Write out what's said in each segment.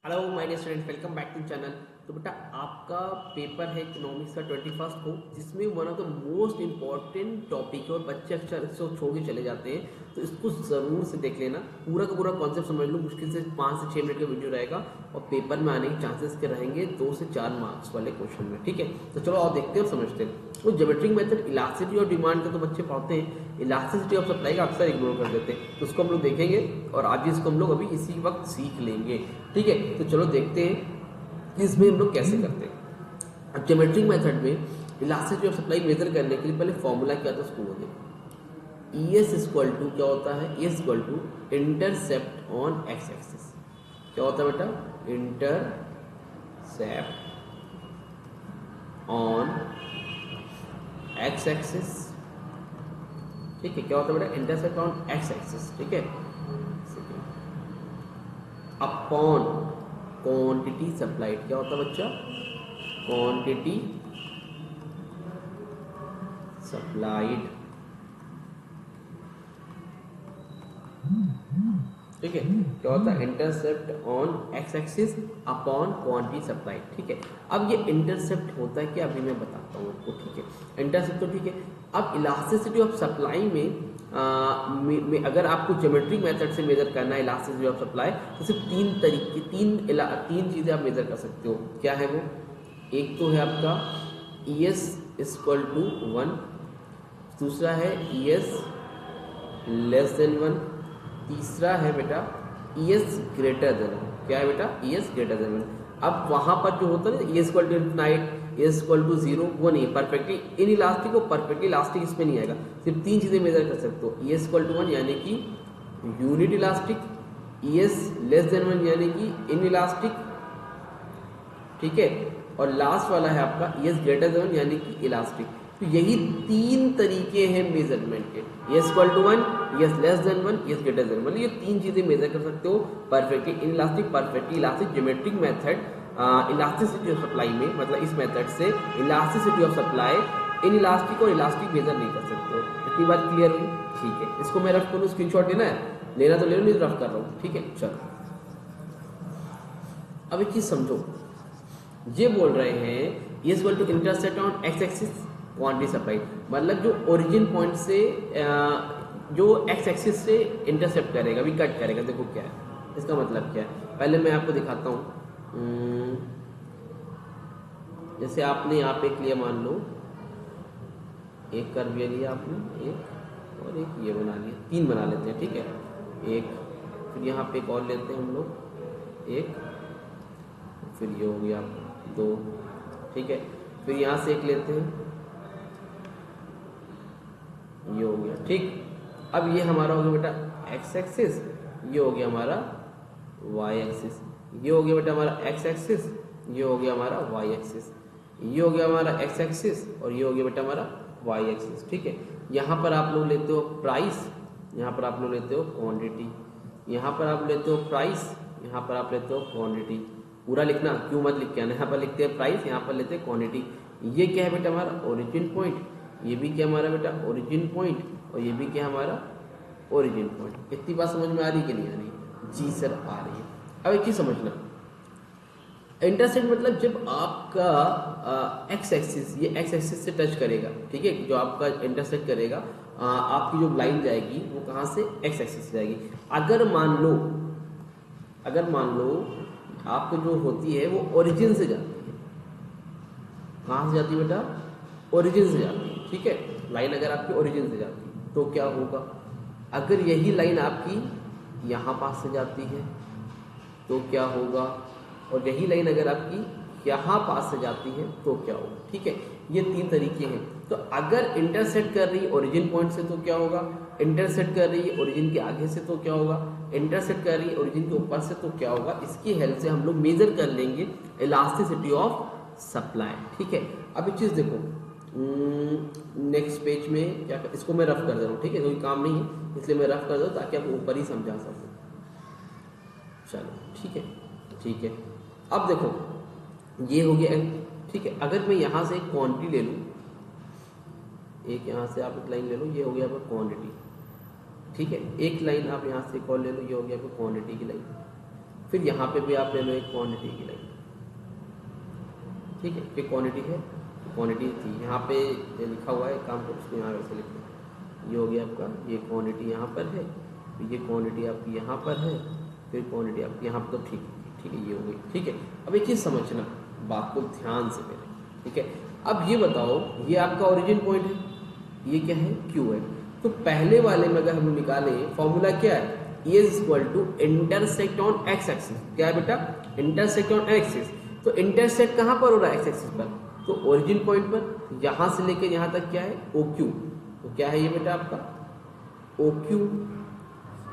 Hello my dear student, welcome back to channel. तो बेटा आपका पेपर है इकोनॉमिक्स का 21 को, जिसमें one of the most important topic है और बच्चे अक्सर इसको छोड़ के चले जाते हैं। तो इसको ज़रूर से देख लेना, पूरा का पूरा कॉन्सेप्ट समझ लो। मुश्किल से 5 से 6 मिनट का वीडियो रहेगा और पेपर में आने के चांसेस के रहेंगे 2 से 4 मार्क्स वाले क्वेश्चन में। ठीक है, तो चलो आप देखते हैं और समझते हैं। वो ज्योमेट्रिक मेथड इलास्टिसिटी और डिमांड का तो बच्चे पढ़ते हैं, इलास्टिसिटी ऑफ सप्लाई का अक्सर इग्नोर कर देते हैं। तो उसको हम लोग देखेंगे और आज इसको हम लोग अभी इसी वक्त सीख लेंगे। ठीक है, तो चलो देखते हैं कि इसमें हम लोग कैसे करते हैं। अब ज्योमेट्रिक मेथड में इलास्टिसिटी ऑफ सप्लाई मेजर करने के लिए पहले फॉर्मूला क्या था उसको बोले। ई एस इक्वल टू क्या होता है, E S equal to intercept on X axis. क्या होता है बेटा, इंटरसेप्ट ऑन एक्स एक्सिस। ठीक है, क्या होता है बेटा, इंटरसेप्ट ऑन एक्स एक्सिस। ठीक है, अपॉन क्वांटिटी सप्लाइड। क्या होता है बच्चा, क्वांटिटी सप्लाइड। ठीक है, क्या होता है, intercept on X axis upon quantity supplied. ठीक है, अब ये इंटरसेप्ट होता है कि अभी मैं बताता हूँ आपको। ठीक है, इंटरसेप्ट तो ठीक है। अब इलास्टिसिटी ऑफ सप्लाई में अगर आपको ज्योमेट्रिक मेथड से मेजर करना है इलास्टिसिटी ऑफ सप्लाई, तो सिर्फ तीन तरीके तीन चीज़ें आप मेजर कर सकते हो। क्या है वो, एक तो है आपका ई एस इक्वल टू 1, दूसरा है ई एस लेस देन 1, तीसरा है बेटा ई एस ग्रेटर देन। क्या है बेटा, ई एस ग्रेटर देन 1। अब वहां पर जो होता है ना, E S equal to infinite, E S equal to 0, वो नहीं परफेक्टली इन इलास्टिक और परफेक्टली इलास्टिक इसमें नहीं आएगा। सिर्फ तीन चीजें मेजर कर सकते हो, ई एस इक्वल टू 1 यानी कि यूनिट इलास्टिक, ई एस लेस देन 1 यानी कि इन इलास्टिक। ठीक है, और लास्ट वाला है आपका ई एस ग्रेटर देन 1 यानी कि इलास्टिक। तो यही तीन तरीके हैं मेजरमेंट के, E S equal to 1, E S less than 1, E S greater than 1। ये तीन चीजें मेजर कर सकते हो perfectly inelastic, perfectly elastic. Geometric method elasticity of supply में, मतलब इस मेथड से elasticity of supply inelastic और इलास्टिक मेजर नहीं कर सकते हो। इतनी बात क्लियर हुई? ठीक है, इसको मैं रफ करूँ, स्क्रीनशॉट लेना है, लेना तो ले लो, नहीं रफ कर रहा हूँ। ठीक है, चलो अब एक चीज समझो। ये बोल रहे हैं ये equal to intercept on X axis quantity supply, मतलब जो ओरिजिन पॉइंट से जो एक्स एक्सिस से इंटरसेप्ट करेगा, भी कट करेगा। देखो क्या है इसका मतलब, क्या है पहले मैं आपको दिखाता हूँ। जैसे आपने यहाँ पे एक लिया, मान लो एक कर्व ये लिया आपने, एक और एक ये बना लिया, तीन बना लेते हैं। ठीक है, एक, फिर यहाँ पे एक और लेते हैं हम लोग, एक, फिर ये हो गया 2। ठीक है, फिर यहाँ से एक लेते हैं, ये हो गया। ठीक, अब ये हमारा हो गया बेटा एक्स एक्सिस, ये हो गया हमारा वाई एक्सिस, ये हो गया बेटा हमारा एक्स एक्सिस, ये हो गया हमारा वाई एक्सिस, ये हो गया हमारा एक्स एक्सिस, और ये हो गया बेटा हमारा वाई एक्सिस। ठीक है, यहाँ पर आप लोग लेते हो प्राइस, यहाँ पर आप लोग लेते हो क्वांटिटी, यहाँ पर आप लेते हो प्राइस, यहाँ पर आप लेते हो क्वांटिटी। पूरा लिखना, क्यों मत लिख के आना, यहाँ पर लिखते हैं प्राइस, यहाँ पर लेते हैं क्वांटिटी। ये क्या है बेटा हमारा ओरिजिन पॉइंट, ये भी क्या हमारा बेटा ओरिजिन पॉइंट, और ये भी क्या हमारा ओरिजिन पॉइंट। इतनी बात समझ में आ रही कि नहीं आ रही? जी सर आ रही है। अब एक चीज समझना, इंटरसेक्ट मतलब जब आपका एक्स एक्सिस, ये एक्स एक्सिस से टच करेगा। ठीक है, जो आपका इंटरसेक्ट करेगा, आपकी जो लाइन जाएगी वो कहाँ से, एक्स एक्सिस से जाएगी। अगर मान लो आपको जो होती है वो ओरिजिन से जाती है। कहाँ से जाती है बेटा, ओरिजिन से जाती है। ठीक है, लाइन अगर आपकी ओरिजिन से जाती है तो क्या होगा, अगर यही लाइन आपकी यहाँ पास से जाती है तो क्या होगा, और यही लाइन अगर आपकी यहाँ पास से जाती है तो क्या होगा। ठीक है, ये तीन तरीके हैं। तो अगर इंटरसेक्ट कर रही है ओरिजिन पॉइंट से तो क्या होगा, इंटरसेक्ट कर रही है ओरिजिन के आगे से तो क्या होगा, इंटरसेक्ट कर रही है ओरिजिन के ऊपर से तो क्या होगा। इसकी हेल्प से हम लोग मेजर कर लेंगे इलास्टिसिटी ऑफ सप्लाई। ठीक है, अब एक चीज देखो, नेक्स्ट पेज में क्या इसको मैं रफ कर दे रहा हूँ। ठीक है, कोई काम नहीं है इसलिए मैं रफ कर दूँ ताकि आप ऊपर ही समझा सकूँ। चलो ठीक है, ठीक है, अब देखो ये हो गया। ठीक है, अगर मैं यहाँ से एक क्वांटिटी ले लूँ, एक यहाँ से आप एक लाइन ले लो, ये हो गया आपका क्वांटिटी। ठीक है, एक लाइन आप यहाँ से एक और ले लो, ये हो गया आपका क्वांटिटी की लाइन। फिर यहाँ पे भी आप ले लो एक क्वांटिटी की लाइन, ठीक है, ये क्वांटिटी है, क्वांटिटी थी यहाँ पे ये लिखा हुआ है, काम को उसको यहाँ वैसे लिख लो, ये हो गया आपका, ये क्वांटिटी यहाँ पर है, ये क्वांटिटी आपकी यहाँ पर है, फिर क्वांटिटी आपकी यहाँ पर, तो ठीक है, ये हो गई, ठीक है। अब एक चीज़ समझना, बात को ध्यान से मेरे, ठीक है। अब ये बताओ, ये आपका ओरिजिन पॉइंट है, ये क्या है, क्यू है। तो पहले वाले में अगर हम निकालें फॉर्मूला क्या है, E is equal to intersect on X axis, क्या है बेटा, इंटरसेक्ट ऑन एक्सिस। तो इंटरसेक्ट कहाँ पर हो रहा है, एक्स एक्सिस पर, तो ओरिजिन पॉइंट पर, यहाँ से लेकर यहाँ तक क्या है, ओ क्यू। तो क्या है ये बेटा आपका O Q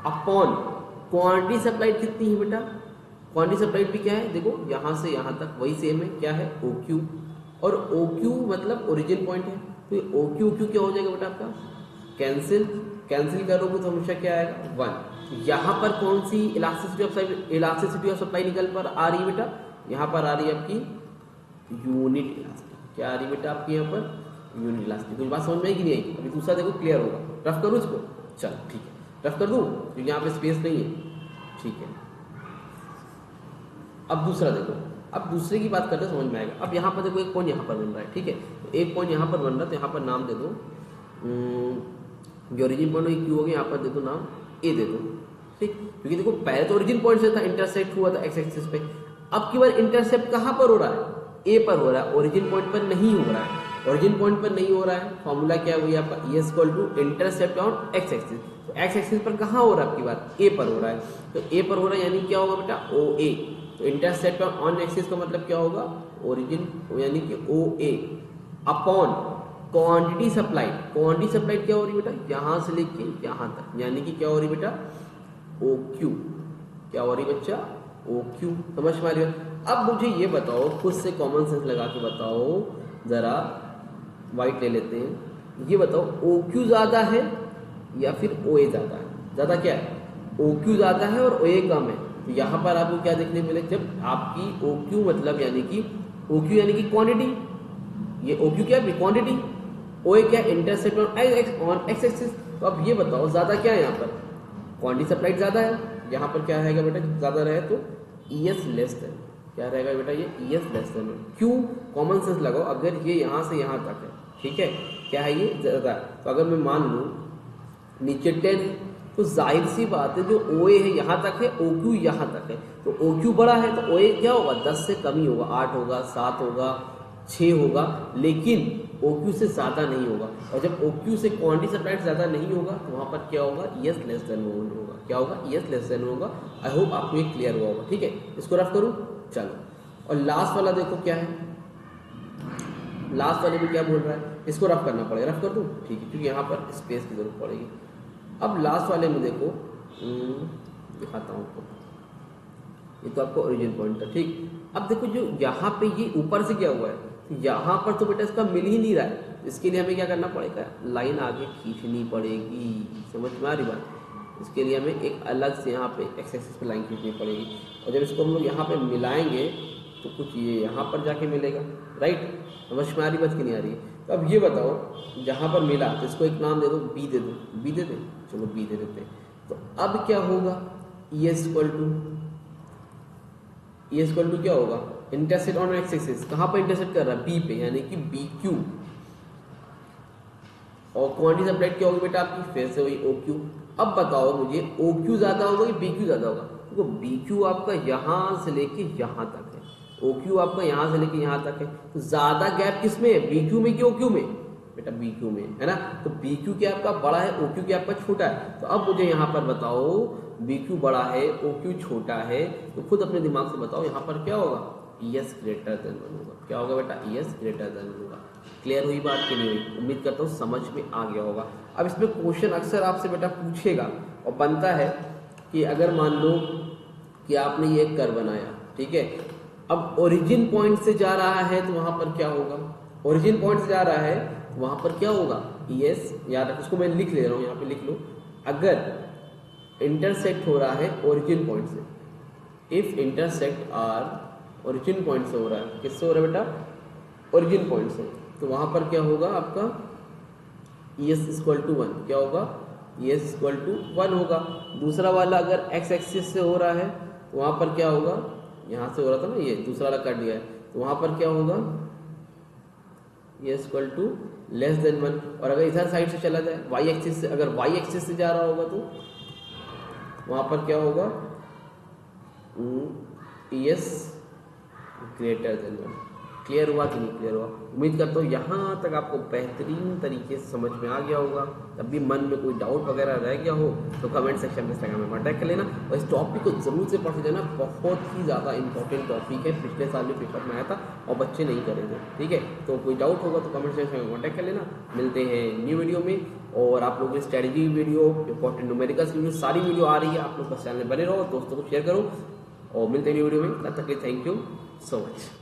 upon quantity supplied कितनी है बेटा, क्वांटिटी सप्लाइड भी क्या है, देखो यहाँ से यहाँ तक वही सेम है, क्या है, ओ क्यू, और ओ क्यू मतलब ओरिजिन पॉइंट है, तो ओ क्यू क्या हो जाएगा बेटा आपका, कैंसिल करोगे तो हमेशा क्या आएगा, 1। यहाँ पर कौन सी इलास्टिसिटी ऑफ सप्लाई निकल पर आ रही है बेटा, यहाँ पर आ रही है आपकी यूनिट इलास्टिक, क्या आ रही है बेटा आपकी यहाँ पर यूनिट इलास्टिक। कुछ बात समझ में कि नहीं आई, अभी दूसरा देखो क्लियर होगा, रफ करूँ इसको, चल ठीक है, रफ कर दूँ क्योंकि यहाँ पे स्पेस नहीं है, ठीक है। अब दूसरा देखो, अब दूसरे की बात करते समझ में आएगा। अब यहाँ पर देखो एक पॉइंट यहाँ पर बन रहा है, ठीक है, तो एक पॉइंट यहाँ पर बन रहा है, तो यहाँ पर नाम दे दो, जो ओरिजिन पॉइंट क्यू हो गया, यहाँ पर दे दो नाम ए दे दो, ठीक, क्योंकि देखो पहले तो ओरिजिन पॉइंट से था, इंटरसेक्ट हुआ था एक्स एक्सिस पे, अब की बार इंटरसेप्ट कहाँ पर हो रहा है, ए पर हो रहा है, ओरिजिन पॉइंट पर नहीं हो रहा है, ओरिजिन पॉइंट पर नहीं हो रहा है। फॉर्मूला क्या हुई आपका, E equal to intercept on X axis, तो एक्स एक्सिस पर कहाँ हो रहा है आपकी बात, ए पर हो रहा है, तो ए पर हो रहा है यानी क्या होगा बेटा, ओ ए। तो इंटरसेप्ट ऑन एक्सिस का मतलब क्या होगा, ओरिजिन यानी कि O A upon quantity supplied, quantity supplied क्या हो रही है बेटा, यहाँ से लेके यहाँ तक, यानी कि क्या हो रही है बेटा, ओ क्यू, क्या हो रही है बच्चा, ओ क्यू, समझ में आ रही है। अब मुझे ये बताओ, खुद से कॉमन सेंस लगा के बताओ जरा, वाइट ले लेते हैं, ये बताओ ओ क्यू ज्यादा है या फिर ओ ए ज्यादा है, ज्यादा क्या है, ओ क्यू ज्यादा है और ओ ए कम है। तो यहाँ पर आपको क्या देखने मिले, जब आपकी ओ क्यू मतलब यानी कि ओ क्यू यानी कि क्वांटिटी, ये ओ क्यू क्या है क्वांटिटी, ओ ए क्या इंटरसेप्ट ऑन एक्स एक्सिस। तो अब ये बताओ ज्यादा क्या है, यहाँ पर क्वांटिटी सप्लाइड ज्यादा है, यहाँ पर क्या रहेगा बेटा, ज्यादा रहे तो ई एस लेस देन, क्या रहेगा बेटा, ये ई S less then Q. Common sense लगाओ, अगर ये यहाँ से यहाँ तक है, ठीक है, क्या है ये ज्यादा, तो अगर मैं मान लूँ नीचे 10 है, तो जाहिर सी बात है जो ओ ए है यहाँ तक है, ओ क्यू यहाँ तक है, तो ओ क्यू बड़ा है तो ओ ए क्या होगा, 10 से कम ही होगा, 8 होगा, 7 होगा, 6 होगा, लेकिन ओ क्यू से ज़्यादा नहीं होगा। और जब ओ क्यू से क्वांटिटी सप्लाइड ज़्यादा नहीं होगा तो वहाँ पर क्या होगा, ई एस लेस देन होगा, क्या होगा, ई एस लेस देन होगा। आई होप आपको ये क्लियर हुआ होगा, ठीक है, इसको रफ करूँ, चलो। और लास्ट वाला देखो क्या है, लास्ट वाले में क्या बोल रहा है, इसको रफ करना पड़ेगा, रफ कर दूँ, ठीक है, क्योंकि यहाँ पर स्पेस की जरूरत पड़ेगी। अब लास्ट वाले में देखो, दिखाता हूँ आपको, ये तो आपको ओरिजिन पॉइंट था, ठीक। अब देखो जो यहाँ पे ये ऊपर से क्या हुआ है, तो यहाँ पर तो बेटा इसका मिल ही नहीं रहा है, इसके लिए हमें क्या करना पड़ेगा, लाइन आगे खींचनी पड़ेगी, समझ में आ रही बात। इसके लिए हमें एक अलग से यहाँ पे एक्स एक्सिस पे लाइन खींचनी पड़ेगी, और जब इसको हम लोग यहाँ पे मिलाएंगे तो कुछ ये यहाँ पर जाके मिलेगा, राइट, समझ में आ रही बात कि नहीं आ रही है। तो अब ये बताओ, जहाँ पर मिला तो इसको एक नाम दे दो, बी दे दो, बी दे दे, चलो बी दे देते। तो अब क्या होगा, ई एस इक्वल टू क्या होगा, इंटरसेप्ट ऑन एक्स एक्सिस, कहाँ पर इंटरसेप्ट कर रहा है, बी पे, यानी कि बी क्यू। और क्वांटिटी सप्लाइड क्या होगी बेटा आपकी, फिर से वही ओ क्यू। अब बताओ मुझे ओ क्यू ज्यादा होगा कि बी क्यू ज्यादा होगा, देखो बी क्यू आपका यहाँ से लेके यहाँ तक है, ओ क्यू आपका यहाँ से लेके यहाँ तक है, तो ज्यादा गैप किस में है, बी क्यू में कि ओ क्यू में, बेटा बी क्यू में, है ना। तो बी क्यू क्या आपका बड़ा है, ओ क्यू क्या आपका छोटा है। तो अब मुझे यहाँ पर बताओ, बी क्यू बड़ा है, ओ क्यू छोटा है, तो खुद अपने दिमाग से बताओ यहाँ पर क्या होगा, ई एस ग्रेटर देन होगा, क्या होगा बेटा, ई एस ग्रेटर देन होगा। क्लियर हुई बात कि नहीं हुई, उम्मीद करता हूँ समझ में आ गया होगा। अब इसमें क्वेश्चन अक्सर आपसे बेटा पूछेगा, और बनता है कि अगर मान लो कि आपने ये एक कर्व बनाया, ठीक है, अब ओरिजिन पॉइंट से जा रहा है तो वहां पर क्या होगा, ओरिजिन पॉइंट से जा रहा है तो वहां पर क्या होगा, ई एस, याद रखो, उसको मैं लिख ले रहा हूँ, यहाँ पे लिख लो, अगर इंटरसेक्ट हो रहा है ओरिजिन पॉइंट से, if intersect are origin point से हो रहा है, किससे हो रहा है बेटा, ओरिजिन पॉइंट से, तो वहां पर क्या होगा आपका, ई एस इक्वल टू 1, क्या होगा, ई एस इक्वल टू 1 होगा। दूसरा वाला अगर एक्स एक्सिस से हो रहा है तो वहाँ पर क्या होगा, यहाँ से हो रहा था ना, ये दूसरा वाला काट दिया है, तो वहाँ पर क्या होगा, ये इक्वल टू लेस देन 1। और अगर इधर साइड से चला जाए वाई एक्सिस से, अगर वाई एक्सिस से जा रहा होगा तो वहाँ पर क्या होगा, एस ग्रेटर देन 1। क्लियर हुआ कि नहीं क्लियर हुआ? उम्मीद करता हूँ यहाँ तक आपको बेहतरीन तरीके से समझ में आ गया होगा। तब भी मन में कोई डाउट वगैरह रह गया हो तो कमेंट सेक्शन में इंस्टाग्राम में कॉन्टैक्ट कर लेना, और इस टॉपिक को जरूर से पढ़ लेना, बहुत ही ज़्यादा इंपॉर्टेंट टॉपिक है, पिछले साल भी पेपर में आया था और बच्चे नहीं करे थे। ठीक है, तो कोई डाउट होगा तो कमेंट सेक्शन में कॉन्टैक्ट कर लेना। मिलते हैं न्यू वीडियो में, और आप लोगों की strategy video, important numericals video, सारी वीडियो आ रही है। आप लोग बस चैनल में बने रहो, दोस्तों को शेयर करो, और मिलते हैं न्यू वीडियो में। तब तक के थैंक यू सो मच।